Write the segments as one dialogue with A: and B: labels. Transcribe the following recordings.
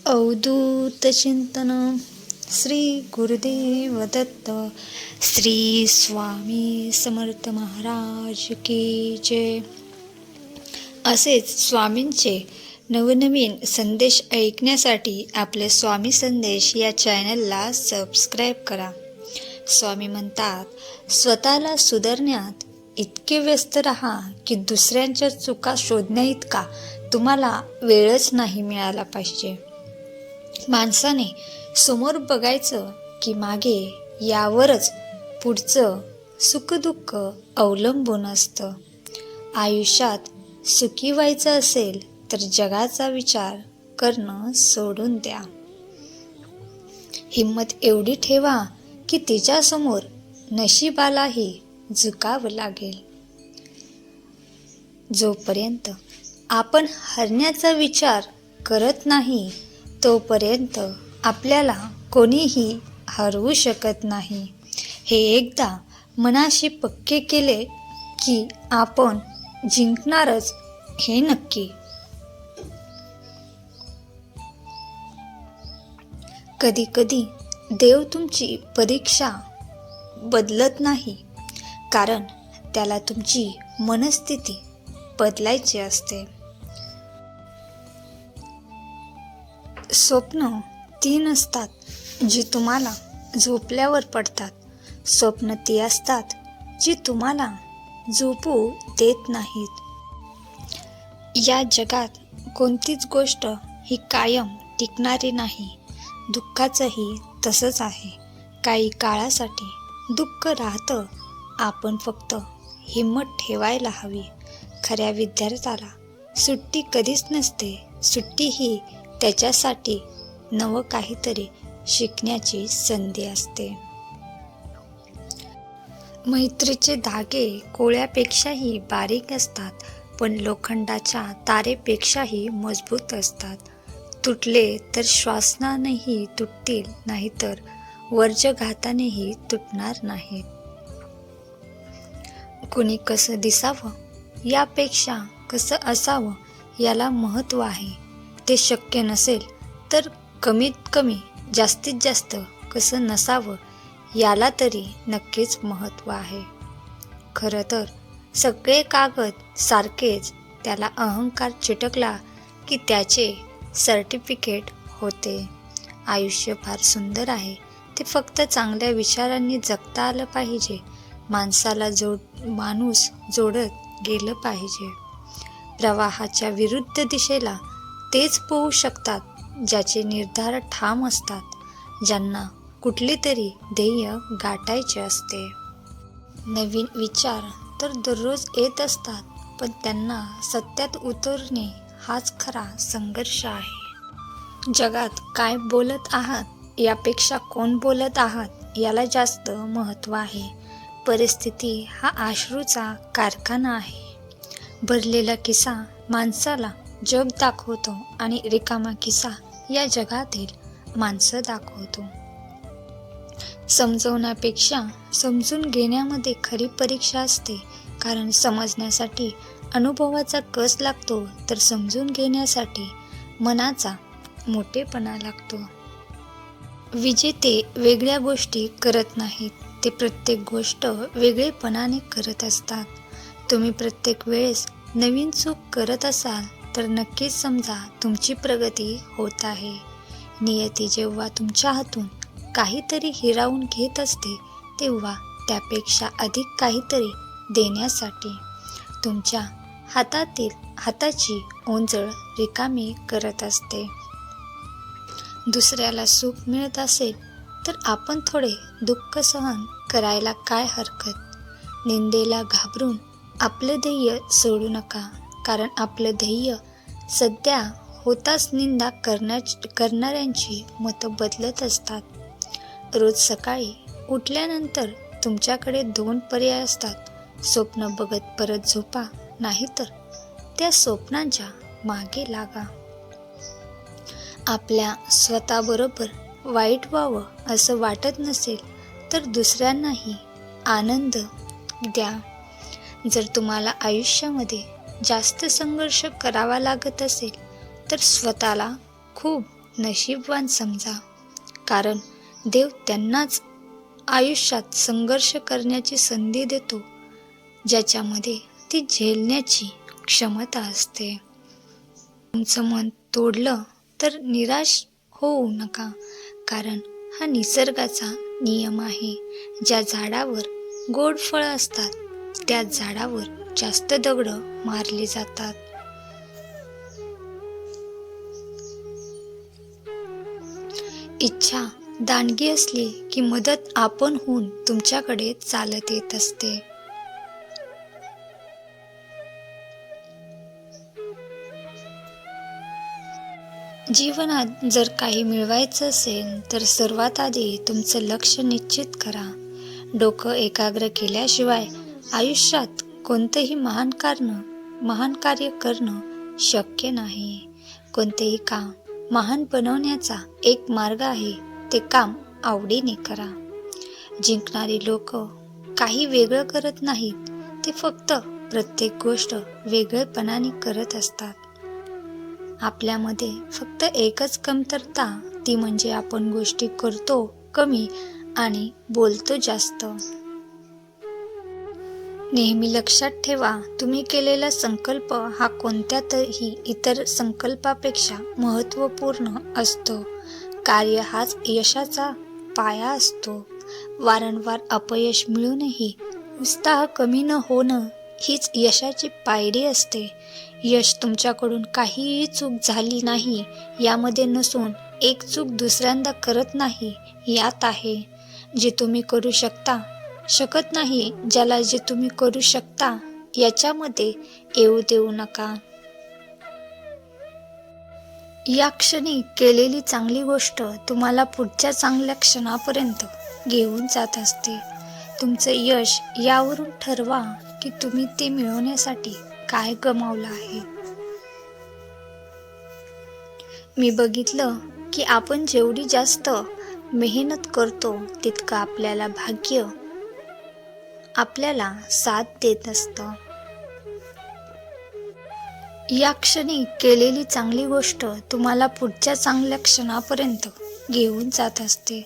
A: अवधूत चिंतन श्री गुरुदेव दत्त श्री स्वामी समर्थ महाराज की जय. असेच स्वामींचे नवनवीन संदेश ऐकण्यासाठी आपले स्वामी संदेश या चॅनलला सबस्क्राईब करा. स्वामी म्हणतात, स्वतःला सुधारण्यात इतके व्यस्त राहा की दुसऱ्यांच्या चुका शोधण्याइतका तुम्हाला वेळच नाही मिळाला पाहिजे. माणसाने समोर बघायचं की मागे यावरच पुढचं सुखदुःख अवलंबून असतं. आयुष्यात सुखी व्हायचं असेल तर जगाचा विचार करणं सोडून द्या. हिम्मत एवढी ठेवा की तिच्यासमोर नशिबालाही झुकावं लागेल. जोपर्यंत आपण हरण्याचा विचार करत नाही तोपर्यंत आपल्याला कोणीही हरवू शकत नाही. हे एकदा मनाशी पक्के केले की आपण जिंकणारच हे नक्की. कधी कधी देव तुमची परीक्षा बदलत नाही, कारण त्याला तुमची मनस्थिती बदलायची असते. स्वप्न 3 असतात जी तुम्हाला झोपल्यावर पडतात. स्वप्न ती असतात जी तुम्हाला झोपू देत नाहीत. या जगात कोणतीच गोष्ट ही कायम टिकणारी नाही. दुःखाचंही तसंच आहे. काही काळासाठी दुःख राहतं. आपण फक्त हिम्मत ठेवायला हवी. खऱ्या विद्यार्थ्याला सुट्टी कधीच नसते. सुट्टी ही त्याच्यासाठी नवं काहीतरी शिकण्याची संधी असते. मैत्रीचे धागे कोळ्यापेक्षाही बारीक असतात, पण लोखंडाच्या तारेपेक्षाही मजबूत असतात. तुटले तर श्वासनानेही तुटतील, नाहीतर वर्जघातानेही तुटणार नाहीत. कुणी कसं दिसावं यापेक्षा कसं असावं याला महत्त्व आहे. ते शक्य नसेल तर कमीत कमी जास्तीत जास्त कसं नसावं याला तरी नक्कीच महत्त्व आहे. खरं तर सगळे कागद सारखेच. त्याला अहंकार चिटकला की त्याचे सर्टिफिकेट होते. आयुष्य फार सुंदर आहे. ते फक्त चांगल्या विचारांनी जगता आलं पाहिजे. माणूस जोडत गेलं पाहिजे. प्रवाहाच्या विरुद्ध दिशेला तेच पोहू शकतात ज्याचे निर्धार ठाम असतात, ज्यांना कुठली तरी ध्येय गाठायचे असते. नवीन विचार तर दररोज येत असतात, पण त्यांना सत्यात उतरणे हाच खरा संघर्ष आहे. जगात काय बोलत आहात यापेक्षा कोण बोलत आहात याला जास्त महत्त्व आहे. परिस्थिती हा अश्रूचा कारखाना आहे. भरलेला किस्सा माणसाला जग दाखवतो आणि रिकामा किस्सा या जगातील माणसं दाखवतो. समजवण्यापेक्षा समजून घेण्यामध्ये खरी परीक्षा असते. कारण समजण्यासाठी अनुभवाचा कस लागतो, तर समजून घेण्यासाठी मनाचा मोठेपणा लागतो. विजेते वेगळ्या गोष्टी करत नाहीत, ते प्रत्येक गोष्ट वेगळेपणाने करत असतात. तुम्ही प्रत्येक वेळेस नवीन चूक करत असाल तर नक्कीच समजा तुमची प्रगती होत आहे. नियती जेव्हा तुमच्या हातून काहीतरी हिरावून घेत असते, तेव्हा त्यापेक्षा अधिक काहीतरी देण्यासाठी तुमच्या हाताची ओंजळ रिकामी करत असते. दुसऱ्याला सुख मिळत असेल तर आपण थोडे दुःख सहन करायला काय हरकत. निंदेला घाबरून आपलं ध्येय सोडू नका, कारण आपलं ध्येय सध्या होताच निंदा करणाऱ्यांची मतं बदलत असतात. रोज सकाळी उठल्यानंतर तुमच्याकडे 2 पर्याय असतात. स्वप्न बघत परत झोपा, नाहीतर त्या स्वप्नांच्या मागे लागा. आपल्या स्वतःबरोबर वाईट व्हावं असं वाटत नसेल तर दुसऱ्यांनाही आनंद द्या. जर तुम्हाला आयुष्यामध्ये जास्त संघर्ष करावा लागत असेल तर स्वतःला खूप नशीबवान समजा, कारण देव त्यांनाच आयुष्यात संघर्ष करण्याची संधी देतो ज्याच्यामध्ये ती झेलण्याची क्षमता असते. तुमचं मन तोडलं तर निराश होऊ नका, कारण हा निसर्गाचा नियम आहे. ज्या झाडावर गोड फळं असतात त्या झाडावर जास्त दगडं मारली जातात. इच्छा दांडगी असली की मदत आपणहून तुमच्याकडे चालत येत असते. जीवनात जर काही मिळवायचं असेल तर सर्वात आधी तुमचं लक्ष निश्चित करा. डोकं एकाग्र केल्याशिवाय आयुष्यात कोणतंही महान कार्य करणं शक्य नाही. कोणतेही काम महान बनवण्याचा एक मार्ग आहे, ते काम आवडीने करा. जिंकणारी लोक काही वेगळं करत नाहीत, ते फक्त प्रत्येक गोष्ट वेगळेपणाने करत असतात. आपल्यामध्ये फक्त एकच कमतरता, ती म्हणजे आपण गोष्टी करतो कमी आणि बोलतो जास्त. नेहमी लक्षात ठेवा, तुम्ही केलेला संकल्प हा कोणत्याही इतर संकल्पापेक्षा महत्त्वपूर्ण असतो. कार्य हाच यशाचा पाया असतो. वारंवार अपयश मिळूनही उत्साह कमी न होणं हीच यशाची पायरी असते. यश तुमच्याकडून काहीही चूक झाली नाही यामध्ये नसून एक चूक दुसऱ्यांदा करत नाही यात आहे. जे तुम्ही करू शकत नाही, ज्याला जे तुम्ही करू शकता याच्यामध्ये येऊ देऊ नका. या क्षणी केलेली चांगली गोष्ट तुम्हाला पुढच्या चांगल्या क्षणापर्यंत घेऊन जात असते. तुमचं यश यावरून ठरवा की तुम्ही ते मिळवण्यासाठी काय गमावलं आहे. मी बघितलं की आपण जेवढी जास्त मेहनत करतो तितकं आपल्याला भाग्य आपल्याला साथ देत असतं. या क्षणी केलेली चांगली गोष्ट तुम्हाला पुढच्या चांगल्या क्षणापर्यंत घेऊन जात असते.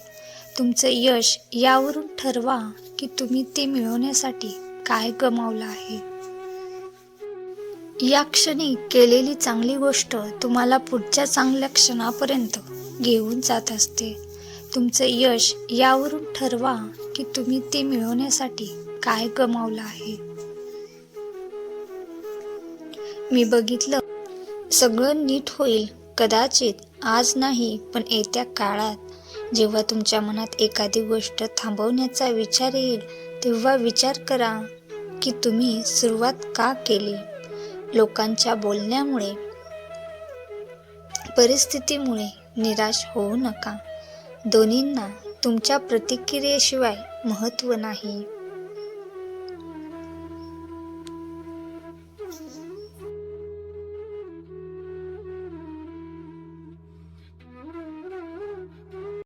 A: तुमचं यश यावरून ठरवा की तुम्ही ते मिळवण्यासाठी काय गमावलं आहे. या क्षणी केलेली चांगली गोष्ट तुम्हाला पुढच्या चांगल्या क्षणापर्यंत घेऊन जात असते. तुमचं यश यावरून ठरवा की तुम्ही ते मिळवण्यासाठी काय गमावलं आहे. मी बघितलं, सगळं नीट होईल, कदाचित आज नाही पण येत्या काळात. जेव्हा तुमच्या मनात एखादी गोष्ट थांबवण्याचा विचार येईल तेव्हा विचार करा की तुम्ही सुरुवात का केली. लोकांच्या बोलण्यामुळे, परिस्थितीमुळे निराश होऊ नका. दोन्हींना तुमच्या प्रतिक्रियेशिवाय महत्त्व नाही.